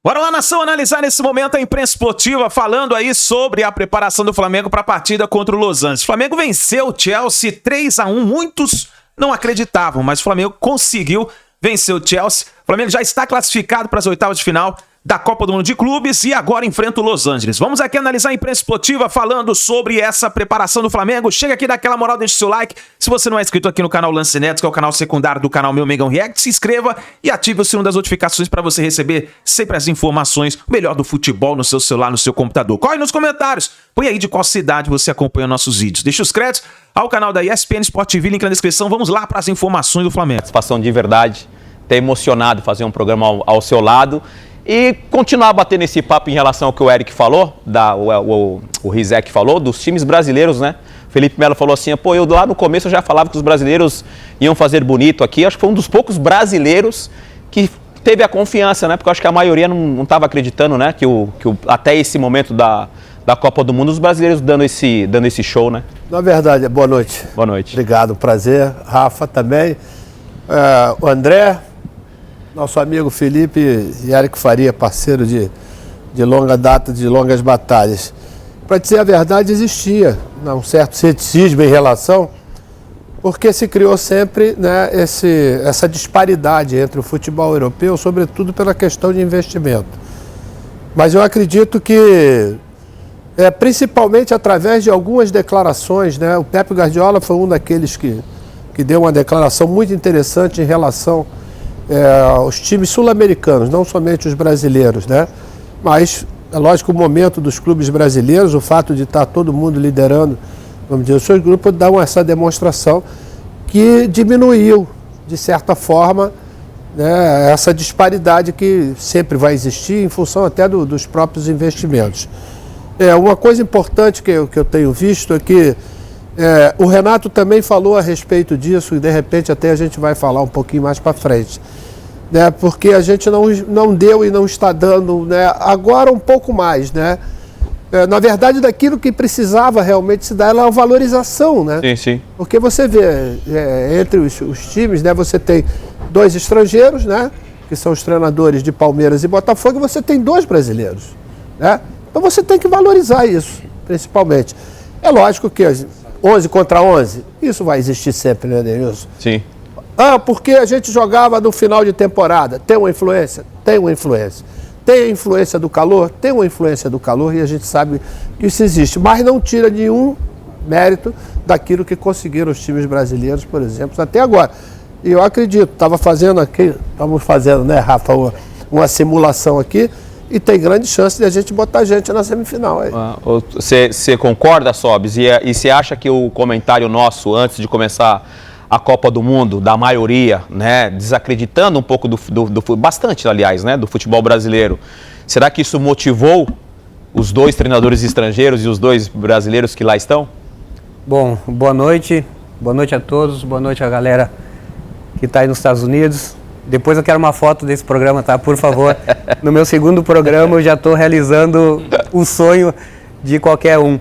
Bora lá, nação, analisar nesse momento a imprensa esportiva, falando aí sobre a preparação do Flamengo para a partida contra o Los Angeles. O Flamengo venceu o Chelsea 3-1, muitos não acreditavam, mas o Flamengo conseguiu vencer o Chelsea. O Flamengo já está classificado para as oitavas de final da Copa do Mundo de Clubes e agora enfrenta o Los Angeles. Vamos aqui analisar a imprensa esportiva falando sobre essa preparação do Flamengo. Chega aqui, dá aquela moral, deixa o seu like. Se você não é inscrito aqui no canal Lance Netos, que é o canal secundário do canal Meu Mengão React, se inscreva e ative o sino das notificações para você receber sempre as informações, o melhor do futebol no seu celular, no seu computador. Corre nos comentários, põe aí de qual cidade você acompanha nossos vídeos. Deixa os créditos ao canal da ESPN Sport TV, link na descrição. Vamos lá para as informações do Flamengo. Satisfação de verdade, ter emocionado fazer um programa ao seu lado. E continuar batendo esse papo em relação ao que o Eric falou, o Rizek falou, dos times brasileiros, né? Felipe Melo falou assim, pô, eu lá no começo eu já falava que os brasileiros iam fazer bonito aqui. Acho que foi um dos poucos brasileiros que teve a confiança, né? Porque eu acho que a maioria não estava acreditando, né? Que até esse momento da Copa do Mundo, os brasileiros dando esse show, né? Na verdade, boa noite. Boa noite. Obrigado, prazer. Rafa também. O André, nosso amigo Felipe e Eric Faria, parceiro de longa data, de longas batalhas. Para dizer a verdade, existia um certo ceticismo em relação, porque se criou sempre, né, essa disparidade entre o futebol europeu, sobretudo pela questão de investimento. Mas eu acredito que, principalmente através de algumas declarações, né, o Pep Guardiola foi um daqueles que deu uma declaração muito interessante em relação os times sul-americanos, não somente os brasileiros, né? Mas, é lógico, o momento dos clubes brasileiros, o fato de estar todo mundo liderando, vamos dizer, os seus grupos, dão essa demonstração que diminuiu, de certa forma, né, essa disparidade que sempre vai existir em função até dos próprios investimentos. Uma coisa importante que eu tenho visto é que o Renato também falou a respeito disso e de repente até a gente vai falar um pouquinho mais para frente, né? Porque a gente não deu e não está dando, né, agora um pouco mais, né? Na verdade, daquilo que precisava realmente se dar era a valorização, né? Sim, sim. Porque você vê, entre os times, né, você tem 2 estrangeiros, né, que são os treinadores de Palmeiras e Botafogo, e você tem 2 brasileiros, né? Então você tem que valorizar isso, principalmente. É lógico que 11 contra 11, isso vai existir sempre, né, Denilson? Sim. Porque a gente jogava no final de temporada. Tem uma influência? Tem uma influência. Tem a influência do calor? Tem uma influência do calor e a gente sabe que isso existe. Mas não tira nenhum mérito daquilo que conseguiram os times brasileiros, por exemplo, até agora. E eu acredito, estamos fazendo, né, Rafa, uma simulação aqui, e tem grande chance de a gente botar gente na semifinal. Você concorda, Sobis? E você acha que o comentário nosso, antes de começar a Copa do Mundo, da maioria, né, desacreditando um pouco bastante, aliás, né, do futebol brasileiro, será que isso motivou os 2 treinadores estrangeiros e os 2 brasileiros que lá estão? Bom, boa noite a todos, boa noite a galera que está aí nos Estados Unidos. Depois eu quero uma foto desse programa, tá? Por favor. No meu segundo programa eu já estou realizando o sonho de qualquer um.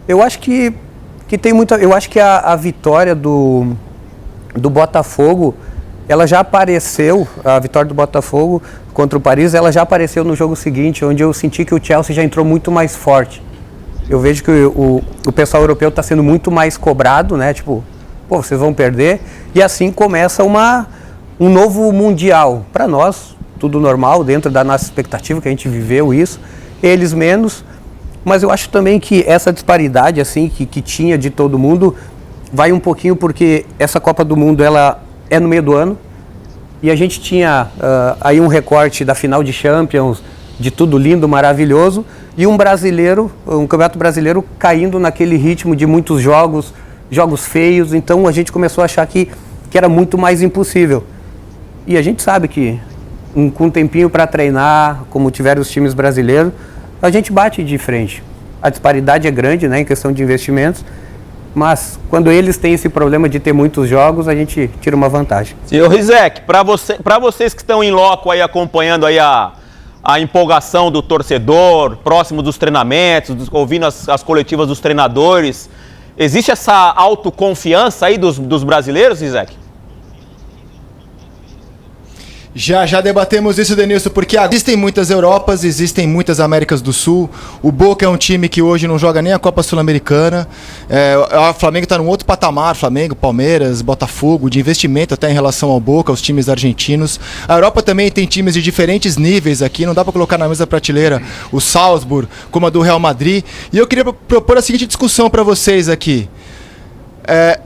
Eu acho que tem muita... Eu acho que a vitória do Botafogo, ela já apareceu, a vitória do Botafogo contra o Paris, ela já apareceu no jogo seguinte, onde eu senti que o Chelsea já entrou muito mais forte. Eu vejo que o pessoal europeu está sendo muito mais cobrado, né? Tipo, pô, vocês vão perder. E assim começa um novo mundial. Para nós, tudo normal, dentro da nossa expectativa, que a gente viveu isso, eles menos. Mas eu acho também que essa disparidade assim, que tinha de todo mundo, vai um pouquinho porque essa Copa do Mundo ela é no meio do ano. E a gente tinha aí um recorte da final de Champions, de tudo lindo, maravilhoso. E um campeonato brasileiro caindo naquele ritmo de muitos jogos feios. Então a gente começou a achar que era muito mais impossível. E a gente sabe que com um tempinho para treinar, como tiveram os times brasileiros, a gente bate de frente. A disparidade é grande, né, em questão de investimentos, mas quando eles têm esse problema de ter muitos jogos, a gente tira uma vantagem. Senhor Rizek, para vocês que estão em loco aí acompanhando aí a empolgação do torcedor, próximo dos treinamentos, ouvindo as coletivas dos treinadores, existe essa autoconfiança aí dos brasileiros, Rizek? Já debatemos isso, Denilson, porque existem muitas Europas, existem muitas Américas do Sul. O Boca é um time que hoje não joga nem a Copa Sul-Americana. O Flamengo está num outro patamar, Flamengo, Palmeiras, Botafogo, de investimento até em relação ao Boca, aos times argentinos. A Europa também tem times de diferentes níveis aqui, não dá para colocar na mesma prateleira o Salzburg como a do Real Madrid. E eu queria propor a seguinte discussão para vocês aqui.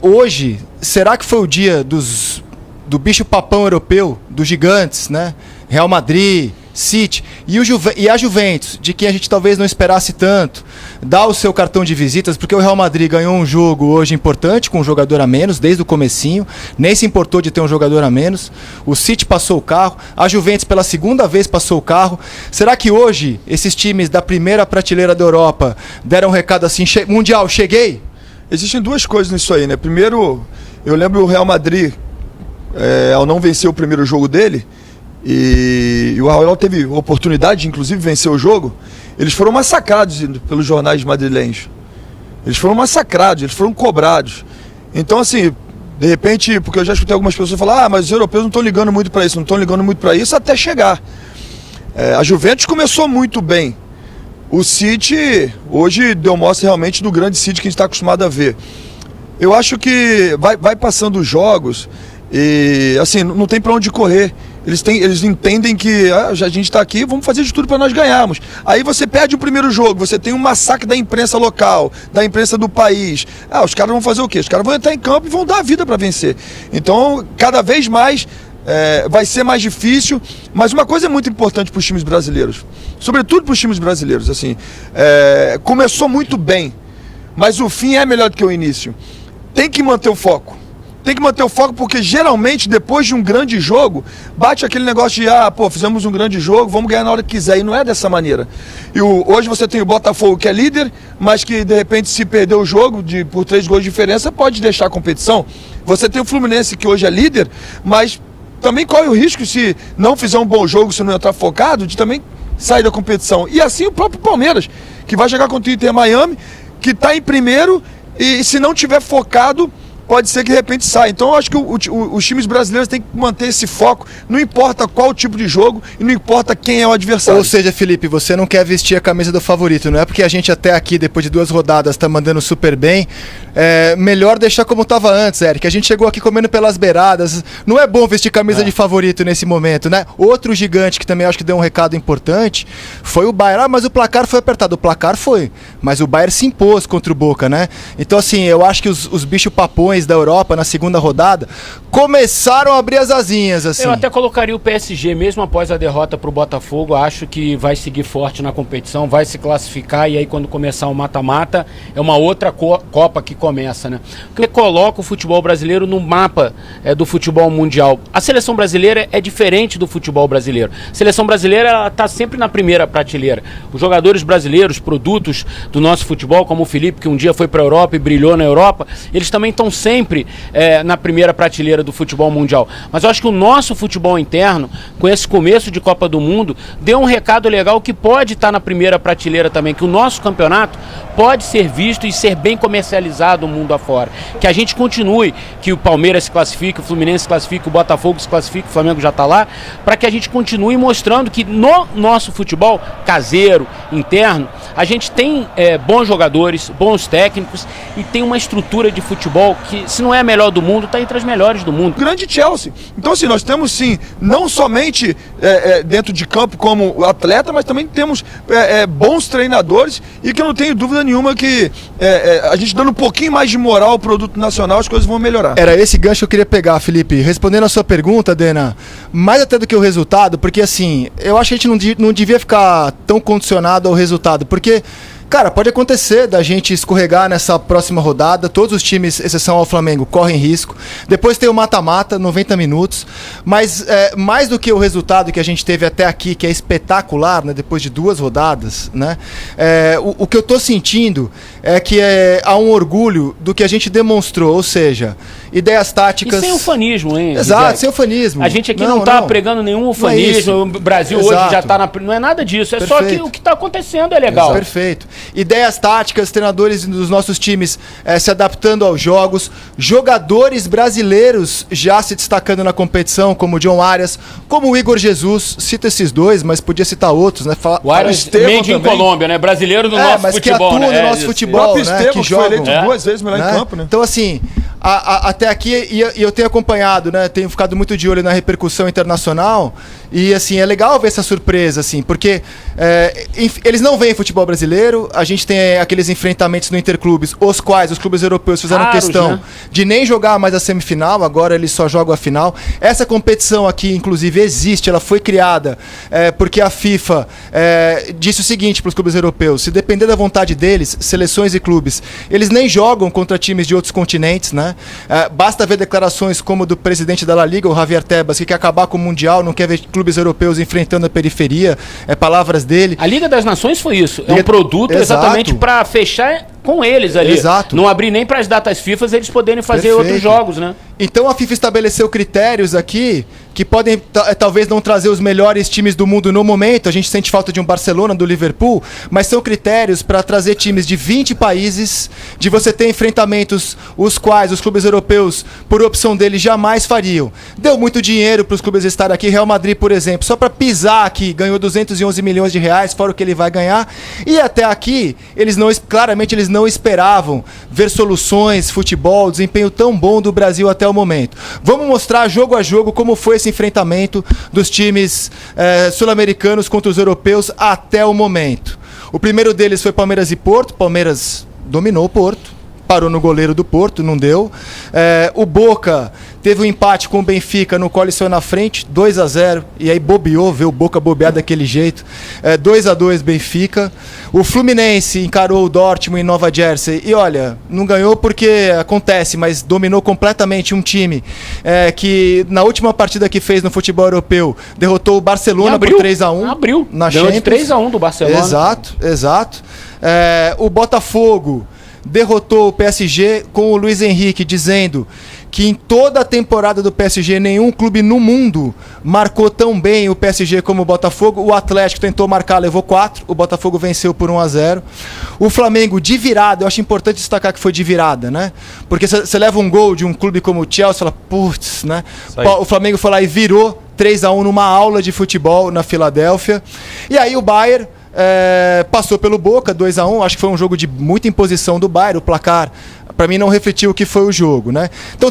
Hoje, será que foi o dia do bicho papão europeu, dos gigantes, né? Real Madrid, City e a Juventus, de quem a gente talvez não esperasse tanto, dá o seu cartão de visitas, porque o Real Madrid ganhou um jogo hoje importante com um jogador a menos, desde o comecinho, nem se importou de ter um jogador a menos. O City passou o carro, a Juventus pela segunda vez passou o carro. Será que hoje esses times da primeira prateleira da Europa deram um recado assim, Mundial, cheguei? Existem duas coisas nisso aí, né? Primeiro, eu lembro o Real Madrid, ao não vencer o primeiro jogo dele, e o Real teve oportunidade de inclusive vencer o jogo, eles foram massacrados pelos jornais madrilenhos. Eles foram massacrados, eles foram cobrados. Então, assim, de repente, porque eu já escutei algumas pessoas falar, mas os europeus não estão ligando muito para isso, não estão ligando muito para isso até chegar. A Juventus começou muito bem. O City hoje deu mostra realmente do grande City que a gente está acostumado a ver. Eu acho que vai passando os jogos e, assim, não tem para onde correr. Eles entendem que a gente está aqui, vamos fazer de tudo para nós ganharmos. Aí você perde o primeiro jogo, você tem um massacre da imprensa local, da imprensa do país. Os caras vão fazer o quê? Os caras vão entrar em campo e vão dar a vida para vencer. Então, cada vez mais vai ser mais difícil. Mas uma coisa é muito importante para os times brasileiros, sobretudo para os times brasileiros. Assim, começou muito bem, mas o fim é melhor do que o início. Tem que manter o foco. Tem que manter o foco porque geralmente depois de um grande jogo bate aquele negócio de fizemos um grande jogo, vamos ganhar na hora que quiser, e não é dessa maneira. E hoje você tem o Botafogo que é líder, mas que de repente se perder o jogo por 3 gols de diferença pode deixar a competição. Você tem o Fluminense que hoje é líder, mas também corre o risco, se não fizer um bom jogo, se não entrar focado, de também sair da competição. E assim o próprio Palmeiras, que vai jogar contra o Inter Miami, que está em primeiro, e se não tiver focado, pode ser que de repente saia. Então eu acho que os times brasileiros têm que manter esse foco, não importa qual tipo de jogo e não importa quem é o adversário. Ou seja, Felipe, você não quer vestir a camisa do favorito, não é porque a gente até aqui, depois de 2 rodadas, tá mandando super bem, melhor deixar como estava antes, Eric. A gente chegou aqui comendo pelas beiradas, não é bom vestir camisa de favorito nesse momento, né? Outro gigante que também acho que deu um recado importante foi o Bayern. Mas o placar foi apertado, o placar foi, mas o Bayern se impôs contra o Boca, né? Então assim, eu acho que os bichos papões da Europa na segunda rodada começaram a abrir as asinhas, assim. Eu até colocaria o PSG mesmo após a derrota para o Botafogo. Acho que vai seguir forte na competição, vai se classificar, e aí quando começar o mata-mata é uma outra Copa que começa, né? Que coloca o futebol brasileiro no mapa do futebol mundial. A seleção brasileira é diferente do futebol brasileiro. A seleção brasileira está sempre na primeira prateleira. Os jogadores brasileiros, produtos do nosso futebol, como o Felipe, que um dia foi para a Europa e brilhou na Europa, eles também estão sempre na primeira prateleira do futebol mundial. Mas eu acho que o nosso futebol interno, com esse começo de Copa do Mundo, deu um recado legal que pode estar na primeira prateleira também, que o nosso campeonato pode ser visto e ser bem comercializado no mundo afora. Que a gente continue, que o Palmeiras se classifique, o Fluminense se classifique, o Botafogo se classifique, o Flamengo já está lá, para que a gente continue mostrando que no nosso futebol caseiro, interno, a gente tem bons jogadores, bons técnicos e tem uma estrutura de futebol que, se não é a melhor do mundo, está entre as melhores do mundo. Grande Chelsea. Então, assim, nós temos, sim, não somente dentro de campo como atleta, mas também temos bons treinadores, e que eu não tenho dúvida nenhuma que a gente dando um pouquinho mais de moral ao produto nacional, as coisas vão melhorar. Era esse gancho que eu queria pegar, Felipe. Respondendo a sua pergunta, Dena, mais até do que o resultado, porque assim, eu acho que a gente não devia ficar tão condicionado ao resultado, porque, cara, pode acontecer da gente escorregar nessa próxima rodada. Todos os times, exceção ao Flamengo, correm risco. Depois tem o mata-mata, 90 minutos. Mas mais do que o resultado que a gente teve até aqui, que é espetacular, né, depois de 2 rodadas, né, o que eu tô sentindo é que há um orgulho do que a gente demonstrou. Ou seja, ideias táticas... E sem ufanismo, hein? Exato, Rizek? sem ufanismo. A gente aqui não tá pregando nenhum ufanismo, o Brasil hoje já tá na... Não é nada disso, é só que o que tá acontecendo é legal. Perfeito. Ideias táticas, treinadores dos nossos times se adaptando aos jogos, jogadores brasileiros já se destacando na competição, como o John Arias, como o Igor Jesus, cita esses dois, mas podia citar outros, né? O Arias made in Colômbia, né? Brasileiro do nosso mas futebol, que atua né? no nosso futebol, né? Estevão, Que que foi eleito 2 vezes melhor em campo, né? Então, assim, até aqui, e eu tenho acompanhado, né? Tenho ficado muito de olho na repercussão internacional. E, assim, é legal ver essa surpresa, assim, porque eles não veem futebol brasileiro. A gente tem aqueles enfrentamentos no Interclubes, os quais os clubes europeus fizeram questão de nem jogar mais a semifinal, agora eles só jogam a final. Essa competição aqui, inclusive, existe, ela foi criada porque a FIFA disse o seguinte para os clubes europeus: se depender da vontade deles, seleções e clubes, eles nem jogam contra times de outros continentes, né? Basta ver declarações como do presidente da La Liga, o Javier Tebas, que quer acabar com o Mundial, não quer ver clubes europeus enfrentando a periferia, palavras dele. A Liga das Nações foi isso, é um produto exatamente para fechar com eles ali. Exato. Não abrir nem para as datas FIFA eles poderem fazer outros jogos, né? Então a FIFA estabeleceu critérios aqui que podem talvez não trazer os melhores times do mundo no momento. A gente sente falta de um Barcelona, do Liverpool, mas são critérios para trazer times de 20 países, de você ter enfrentamentos os quais os clubes europeus, por opção deles, jamais fariam. Deu muito dinheiro para os clubes estarem aqui. Real Madrid, por exemplo, só para pisar aqui, ganhou 211 milhões de reais, fora o que ele vai ganhar. E até aqui, claramente eles não esperavam ver soluções, futebol, desempenho tão bom do Brasil até o momento. Vamos mostrar jogo a jogo como foi esse enfrentamento dos times sul-americanos contra os europeus até o momento. O primeiro deles foi Palmeiras e Porto. Palmeiras dominou o Porto, parou no goleiro do Porto, não deu. O Boca teve um empate com o Benfica, no qual ele saiu na frente, 2-0, e aí bobeou, vê o Boca bobear daquele jeito. 2-2 Benfica. O Fluminense encarou o Dortmund em Nova Jersey, e olha, não ganhou porque acontece, mas dominou completamente um time que na última partida que fez no futebol europeu, derrotou o Barcelona por 3-1. Abriu, na ganhou Champions. de 3-1 do Barcelona. Exato. O Botafogo derrotou o PSG com o Luiz Henrique dizendo que em toda a temporada do PSG nenhum clube no mundo marcou tão bem o PSG como o Botafogo. O Atlético tentou marcar, levou 4, o Botafogo venceu por 1-0. O Flamengo de virada, eu acho importante destacar que foi de virada, né? Porque você leva um gol de um clube como o Chelsea, fala, putz, né? O Flamengo foi lá e virou 3-1 numa aula de futebol na Filadélfia. E aí o Bayern passou pelo Boca, 2-1, acho que foi um jogo de muita imposição do Bayern, o placar para mim não refletiu o que foi o jogo, né? Então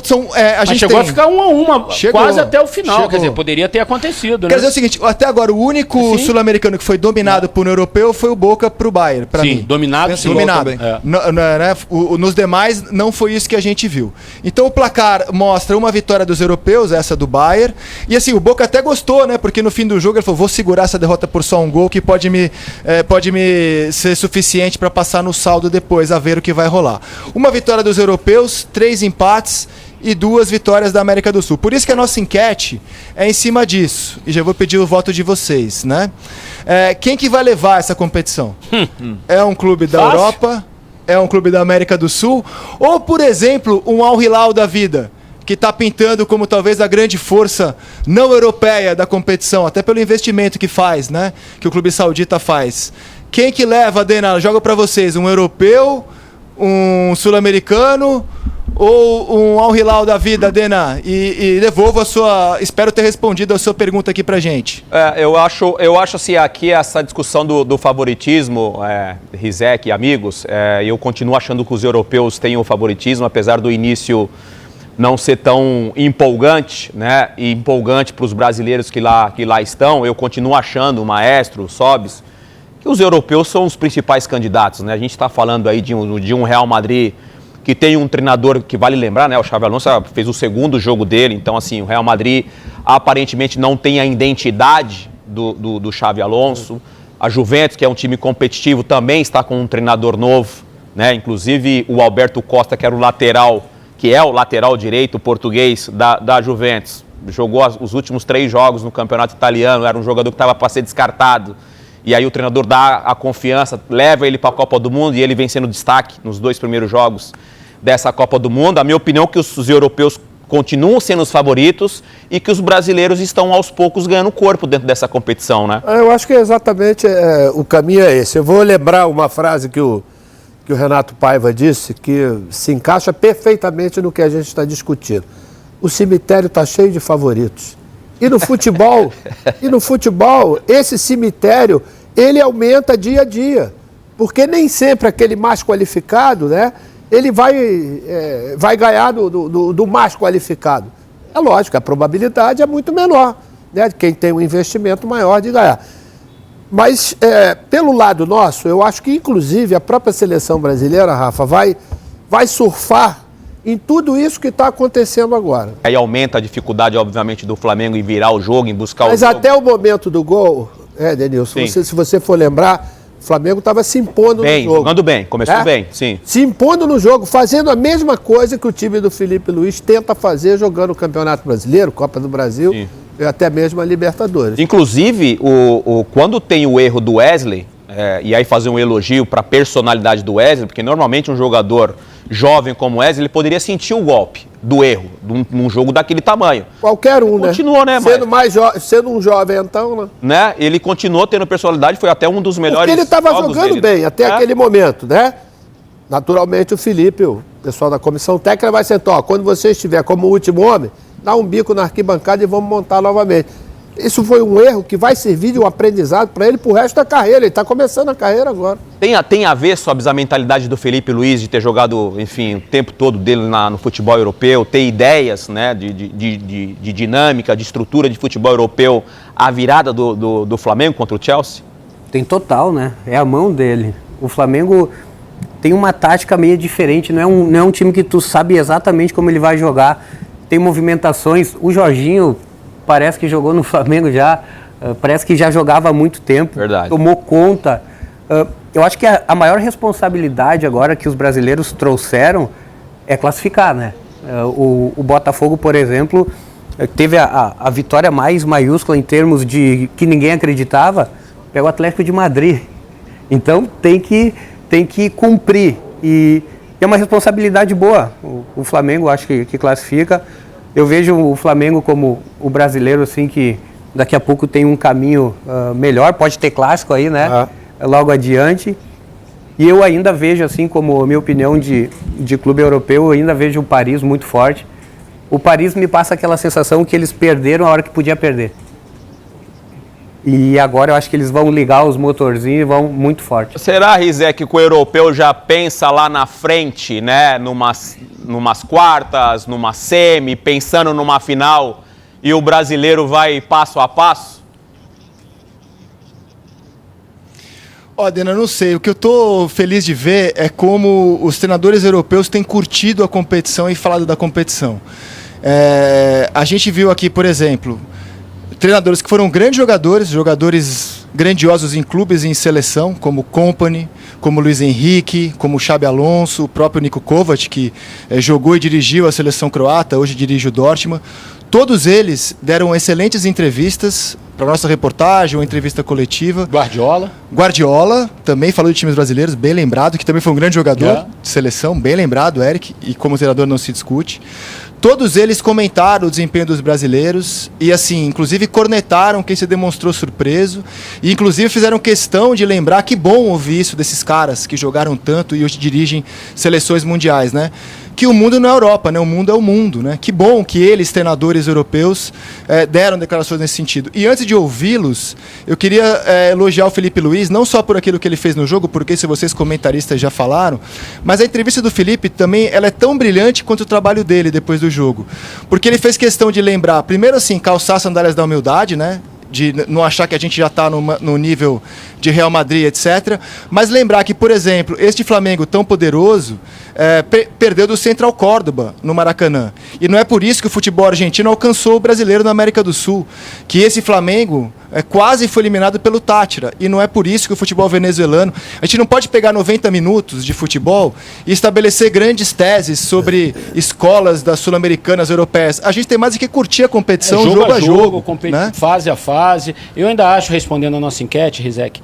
a gente chegou a ficar 1-1, quase até o final, quer dizer, poderia ter acontecido, né? Quer dizer o seguinte, até agora o único sul-americano que foi dominado por um europeu foi o Boca pro Bayern, para mim. Dominado. Nos demais não foi isso que a gente viu. Então o placar mostra uma vitória dos europeus, essa do Bayern, e assim, o Boca até gostou, né? Porque no fim do jogo ele falou, vou segurar essa derrota por só um gol que pode me ser suficiente para passar no saldo depois, a ver o que vai rolar. Uma vitória dos europeus, 3 empates e 2 vitórias da América do Sul. Por isso que a nossa enquete é em cima disso. E já vou pedir o voto de vocês, né? Quem que vai levar essa competição? É um clube da Europa? É um clube da América do Sul? Ou, por exemplo, um Al Hilal da vida, que está pintando como talvez a grande força não europeia da competição, até pelo investimento que faz, né? Que o clube saudita faz. Quem que leva, Dena? Joga para vocês. Um europeu, um sul-americano ou um Al Hilal da vida, Dena? E devolvo a sua... Espero ter respondido a sua pergunta aqui pra gente. Eu acho assim, aqui essa discussão do favoritismo, Rizek e amigos, eu continuo achando que os europeus têm o favoritismo, apesar do início não ser tão empolgante, né? E empolgante para os brasileiros que lá estão. Eu continuo achando, o Maestro, o Sobis, que os europeus são os principais candidatos, né? A gente está falando aí de um Real Madrid que tem um treinador que vale lembrar, né? O Xabi Alonso fez o segundo jogo dele, então assim, o Real Madrid aparentemente não tem a identidade do Xabi Alonso. A Juventus, que é um time competitivo, também está com um treinador novo, né? Inclusive o Alberto Costa, que era o lateral, que é o lateral direito português da Juventus, jogou os últimos 3 jogos no campeonato italiano, era um jogador que estava para ser descartado. E aí o treinador dá a confiança, leva ele para a Copa do Mundo e ele vem sendo destaque nos 2 primeiros jogos dessa Copa do Mundo. A minha opinião é que os europeus continuam sendo os favoritos e que os brasileiros estão aos poucos ganhando corpo dentro dessa competição, né? Eu acho que exatamente o caminho é esse. Eu vou lembrar uma frase que o Renato Paiva disse, que se encaixa perfeitamente no que a gente está discutindo. O cemitério está cheio de favoritos. E no futebol, esse cemitério, ele aumenta dia a dia. Porque nem sempre aquele mais qualificado, né, ele vai ganhar do mais qualificado. É lógico, a probabilidade é muito menor, né, de quem tem um investimento maior de ganhar. Mas, pelo lado nosso, eu acho que, inclusive, a própria seleção brasileira, Rafa, vai surfar em tudo isso que está acontecendo agora. Aí aumenta a dificuldade, obviamente, do Flamengo em virar o jogo, em buscar o Mas jogo. até o momento do gol, Denilson, se você for lembrar, o Flamengo estava se impondo no jogo. Jogando bem, começou bem, sim. Se impondo no jogo, fazendo a mesma coisa que o time do Felipe Luiz tenta fazer jogando o Campeonato Brasileiro, Copa do Brasil, sim, e até mesmo a Libertadores. Inclusive, quando tem o erro do Wesley, e aí fazer um elogio para a personalidade do Wesley, porque normalmente um jogador jovem como o Wesley, ele poderia sentir o golpe do erro num jogo daquele tamanho. Qualquer um, continuou, né? Sendo um jovem, então, né? Ele continuou tendo personalidade, foi até um dos melhores. Porque ele estava jogando bem até aquele momento, né? Naturalmente, o Felipe, o pessoal da comissão técnica, vai sentar, quando você estiver como último homem, dá um bico na arquibancada e vamos montar novamente. Isso foi um erro que vai servir de um aprendizado para ele pro resto da carreira. Ele está começando a carreira agora. Tem a ver, Sobs, a mentalidade do Felipe Luiz de ter jogado, enfim, o tempo todo dele no futebol europeu, ter ideias, né, de dinâmica, de estrutura de futebol europeu, a virada do Flamengo contra o Chelsea? Tem total, né? É a mão dele. O Flamengo tem uma tática meio diferente, não é um time que tu sabe exatamente como ele vai jogar. Tem movimentações. O Jorginho parece que jogou no Flamengo já, parece que já jogava há muito tempo. Verdade. Tomou conta. Eu acho que a maior responsabilidade agora que os brasileiros trouxeram é classificar, né? O Botafogo, por exemplo, teve a vitória mais maiúscula em termos de que ninguém acreditava, é o Atlético de Madrid. Então tem que cumprir. E é uma responsabilidade boa. O Flamengo acho que classifica. Eu vejo o Flamengo como o brasileiro, assim, que daqui a pouco tem um caminho melhor, pode ter clássico aí, né? Logo adiante. E eu ainda vejo, assim, como a minha opinião de clube europeu, eu ainda vejo o Paris muito forte. O Paris me passa aquela sensação que eles perderam a hora que podia perder. E agora eu acho que eles vão ligar os motorzinhos e vão muito forte. Será, Rizek, que o europeu já pensa lá na frente, né? Numas quartas, numa semi, pensando numa final, e o brasileiro vai passo a passo? Dena, eu não sei. O que eu tô feliz de ver é como os treinadores europeus têm curtido a competição e falado da competição. A gente viu aqui, por exemplo, treinadores que foram grandes jogadores grandiosos em clubes e em seleção, como Kompany, como Luiz Henrique, como Xabi Alonso, o próprio Niko Kovac, que jogou e dirigiu a seleção croata, hoje dirige o Dortmund. Todos eles deram excelentes entrevistas para nossa reportagem, uma entrevista coletiva. Guardiola também falou de times brasileiros, bem lembrado, que também foi um grande jogador de seleção, bem lembrado, Eric, e como treinador não se discute. Todos eles comentaram o desempenho dos brasileiros e, assim, inclusive cornetaram quem se demonstrou surpreso e, inclusive, fizeram questão de lembrar que bom ouvir isso desses caras que jogaram tanto e hoje dirigem seleções mundiais, né? Que o mundo não é a Europa, né? O mundo é o mundo, né? Que bom que eles, treinadores europeus, deram declarações nesse sentido. E antes de ouvi-los, eu queria elogiar o Felipe Luiz, não só por aquilo que ele fez no jogo, porque se vocês comentaristas já falaram, mas a entrevista do Felipe também ela é tão brilhante quanto o trabalho dele depois do jogo. Porque ele fez questão de lembrar, primeiro assim, calçar as sandálias da humildade, né? De não achar que a gente já está no nível de Real Madrid, etc. Mas lembrar que, por exemplo, este Flamengo tão poderoso perdeu do Central Córdoba no Maracanã. E não é por isso que o futebol argentino alcançou o brasileiro na América do Sul. Que esse Flamengo quase foi eliminado pelo Táchira. E não é por isso que o futebol venezuelano... A gente não pode pegar 90 minutos de futebol e estabelecer grandes teses sobre escolas das sul-americanas, europeias. A gente tem mais do que curtir a competição, jogo a jogo, fase a fase. Eu ainda acho, respondendo a nossa enquete, Rizek,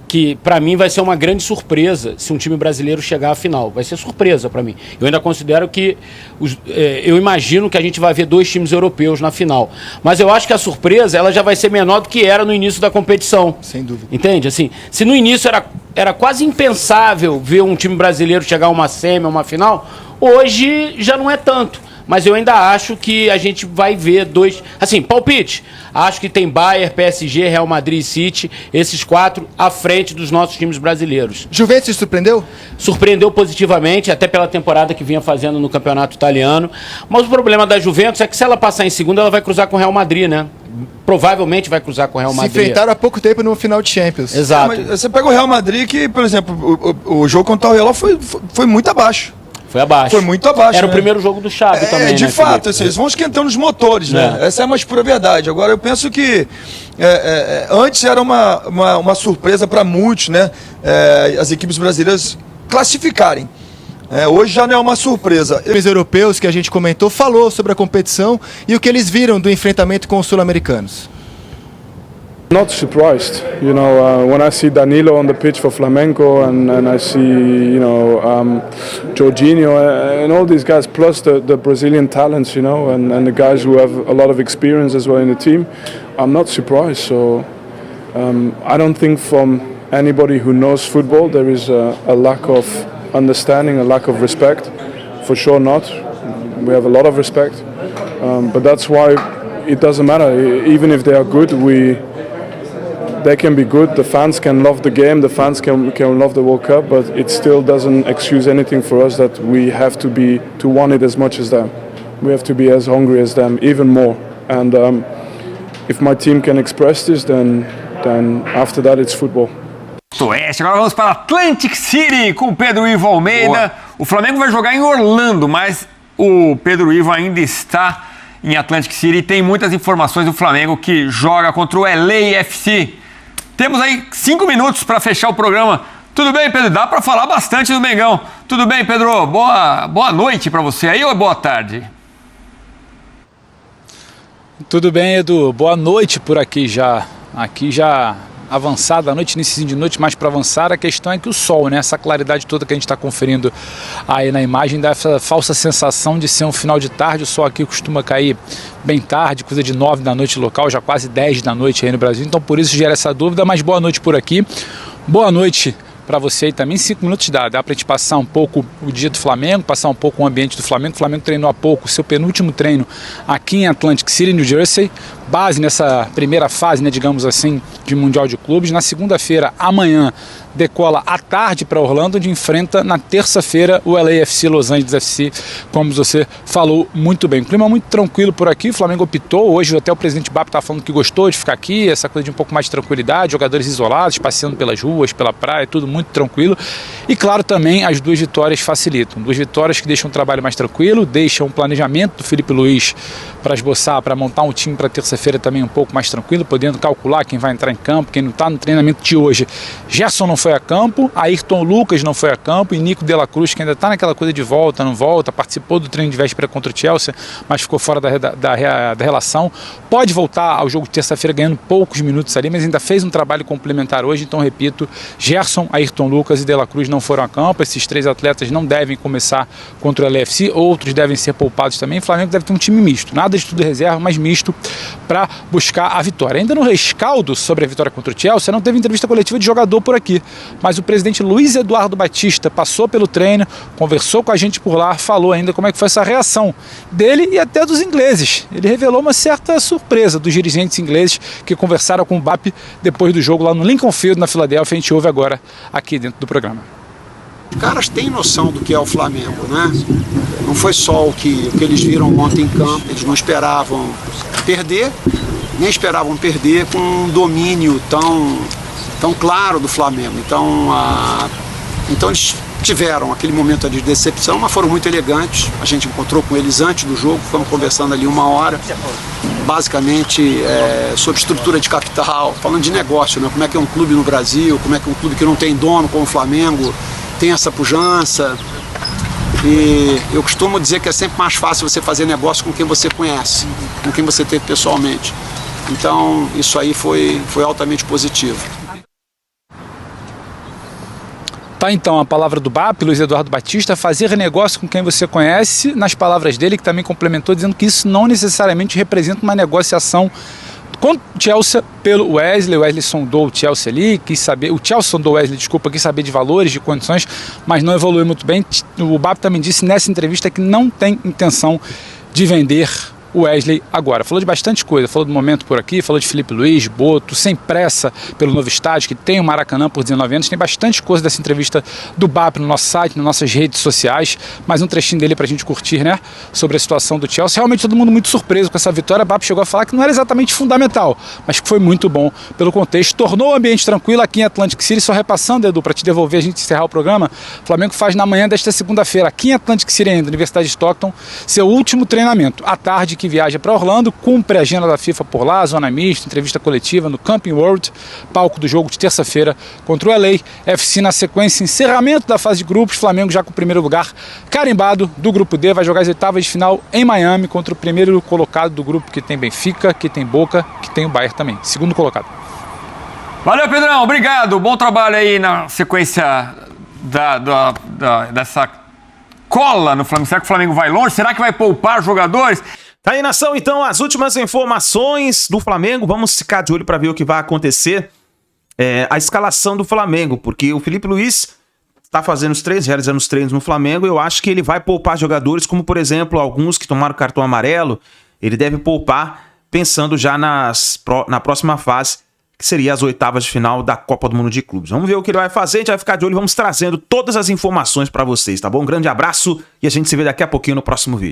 que para mim vai ser uma grande surpresa se um time brasileiro chegar à final. Vai ser surpresa para mim. Eu ainda considero que... eu imagino que a gente vai ver 2 times europeus na final. Mas eu acho que a surpresa ela já vai ser menor do que era no início da competição. Sem dúvida. Entende? Assim, se no início era quase impensável ver um time brasileiro chegar a uma semi, a uma final, hoje já não é tanto. Mas eu ainda acho que a gente vai ver 2... Assim, palpite. Acho que tem Bayern, PSG, Real Madrid e City, esses 4 à frente dos nossos times brasileiros. Juventus te surpreendeu? Surpreendeu positivamente, até pela temporada que vinha fazendo no campeonato italiano. Mas o problema da Juventus é que se ela passar em segundo, ela vai cruzar com o Real Madrid, né? Provavelmente vai cruzar com o Real Madrid. Se enfrentaram há pouco tempo no final de Champions. Exato. Mas você pega o Real Madrid que, por exemplo, o jogo contra o Real foi muito abaixo. Foi abaixo. Foi muito abaixo. Era né? o primeiro jogo do Xavi também, de né, fato, assim, eles vão esquentando os motores, né? Essa é a mais pura verdade. Agora, eu penso que antes era uma surpresa para muitos, né? As equipes brasileiras classificarem. Hoje já não é uma surpresa. Os europeus que a gente comentou falou sobre a competição e o que eles viram do enfrentamento com os sul-americanos. Not surprised, you know, when I see Danilo on the pitch for Flamengo and I see, you know, Jorginho and all these guys, plus the Brazilian talents, you know, and the guys who have a lot of experience as well in the team, I'm not surprised. So I don't think from anybody who knows football there is a lack of understanding, a lack of respect. For sure not. We have a lot of respect, but that's why it doesn't matter. Even if they are good, they can be good, the fans can love the game, the fans can love the World Cup, but it still doesn't excuse anything for us that we have to want it as much as them. We have to be as hungry as them, even more. And if my team can express this, then after that it's football. Oeste. Agora vamos para Atlantic City com o Pedro Ivo Almeida. Boa. O Flamengo vai jogar em Orlando, mas o Pedro Ivo ainda está em Atlantic City e tem muitas informações do Flamengo que joga contra o LAFC. Temos aí 5 minutos para fechar o programa. Tudo bem, Pedro? Dá para falar bastante do Mengão. Tudo bem, Pedro? Boa noite para você aí ou boa tarde? Tudo bem, Edu. Boa noite por aqui já. Aqui já avançada a noite, início de noite, mais para avançar. A questão é que o sol, né? Essa claridade toda que a gente está conferindo aí na imagem dá essa falsa sensação de ser um final de tarde. O sol aqui costuma cair bem tarde, coisa de 9 da noite local, já quase 10 da noite aí no Brasil. Então por isso gera essa dúvida, mas boa noite por aqui. Boa noite para você aí também. 5 minutos dá para a gente passar um pouco o dia do Flamengo, passar um pouco o ambiente do Flamengo. O Flamengo treinou há pouco o seu penúltimo treino aqui em Atlantic City, New Jersey. Base nessa primeira fase, né, digamos assim, de Mundial de Clubes. Na segunda-feira, amanhã, decola à tarde para Orlando, onde enfrenta na terça-feira o LAFC, Los Angeles FC, como você falou muito bem. Clima muito tranquilo por aqui, o Flamengo optou, hoje até o presidente Bap está falando que gostou de ficar aqui, essa coisa de um pouco mais de tranquilidade, jogadores isolados, passeando pelas ruas, pela praia, tudo muito tranquilo. E claro, também as 2 vitórias facilitam, 2 vitórias que deixam o trabalho mais tranquilo, deixam o planejamento do Felipe Luiz para esboçar, para montar um time para terça-feira também um pouco mais tranquilo, podendo calcular quem vai entrar em campo, quem não está no treinamento de hoje. Gerson não foi a campo, Ayrton Lucas não foi a campo e Nico de la Cruz, que ainda está naquela coisa de volta, não volta, participou do treino de véspera contra o Chelsea, mas ficou fora da relação. Pode voltar ao jogo de terça-feira ganhando poucos minutos ali, mas ainda fez um trabalho complementar hoje, então repito, Gerson, Ayrton Lucas e de la Cruz não foram a campo, esses 3 atletas não devem começar contra o LAFC, outros devem ser poupados também. O Flamengo deve ter um time misto, nada de tudo reserva, mas misto para buscar a vitória. Ainda no rescaldo sobre a vitória contra o Chelsea, não teve entrevista coletiva de jogador por aqui, mas o presidente Luiz Eduardo Batista passou pelo treino, conversou com a gente por lá, falou ainda como é que foi essa reação dele e até dos ingleses. Ele revelou uma certa surpresa dos dirigentes ingleses que conversaram com o Bap depois do jogo lá no Lincoln Field, na Filadélfia. A gente ouve agora aqui dentro do programa. Os caras têm noção do que é o Flamengo, né? Não foi só o que eles viram ontem em campo, eles não esperavam perder, nem esperavam perder com um domínio tão claro do Flamengo. Então eles tiveram aquele momento de decepção, mas foram muito elegantes. A gente encontrou com eles antes do jogo, ficamos conversando ali 1 hora, basicamente sobre estrutura de capital, falando de negócio, né? Como é que é um clube no Brasil, como é que é um clube que não tem dono como o Flamengo tem essa pujança. E eu costumo dizer que é sempre mais fácil você fazer negócio com quem você conhece, com quem você teve pessoalmente. Então isso aí foi altamente positivo. Tá, então, a palavra do BAP, Luiz Eduardo Batista, fazer negócio com quem você conhece, nas palavras dele, que também complementou, dizendo que isso não necessariamente representa uma negociação com o Chelsea pelo Wesley. O Wesley sondou o Chelsea ali, o Chelsea sondou o Wesley, quis saber de valores, de condições, mas não evoluiu muito bem. O BAP também disse nessa entrevista que não tem intenção de vender o Wesley agora. Falou de bastante coisa, falou do momento por aqui, falou de Felipe Luiz, Boto, sem pressa pelo novo estádio, que tem o Maracanã por 19 anos, tem bastante coisa dessa entrevista do BAP no nosso site, nas nossas redes sociais, mais um trechinho dele pra gente curtir, né, sobre a situação do Chelsea. Realmente todo mundo muito surpreso com essa vitória. O BAP chegou a falar que não era exatamente fundamental, mas que foi muito bom pelo contexto, tornou o ambiente tranquilo aqui em Atlantic City. Só repassando, Edu, para te devolver, a gente encerrar o programa, o Flamengo faz na manhã desta segunda-feira, aqui em Atlantic City ainda, Universidade de Stockton, seu último treinamento. À tarde, que viaja para Orlando, cumpre a agenda da FIFA por lá, zona mista, entrevista coletiva no Camping World, palco do jogo de terça-feira contra o LA FC. Na sequência, encerramento da fase de grupos, Flamengo já com o primeiro lugar carimbado do grupo D, vai jogar as oitavas de final em Miami contra o primeiro colocado do grupo, que tem Benfica, que tem Boca, que tem o Bayern também, segundo colocado. Valeu, Pedrão, obrigado, bom trabalho aí na sequência dessa cola no Flamengo. Será que o Flamengo vai longe? Será que vai poupar jogadores? Tá aí, nação, então, as últimas informações do Flamengo. Vamos ficar de olho para ver o que vai acontecer. A escalação do Flamengo, porque o Felipe Luiz está realizando os treinos no Flamengo. Eu acho que ele vai poupar jogadores, como, por exemplo, alguns que tomaram cartão amarelo. Ele deve poupar pensando já na próxima fase, que seria as oitavas de final da Copa do Mundo de Clubes. Vamos ver o que ele vai fazer, a gente vai ficar de olho e vamos trazendo todas as informações para vocês, tá bom? Um grande abraço e a gente se vê daqui a pouquinho no próximo vídeo.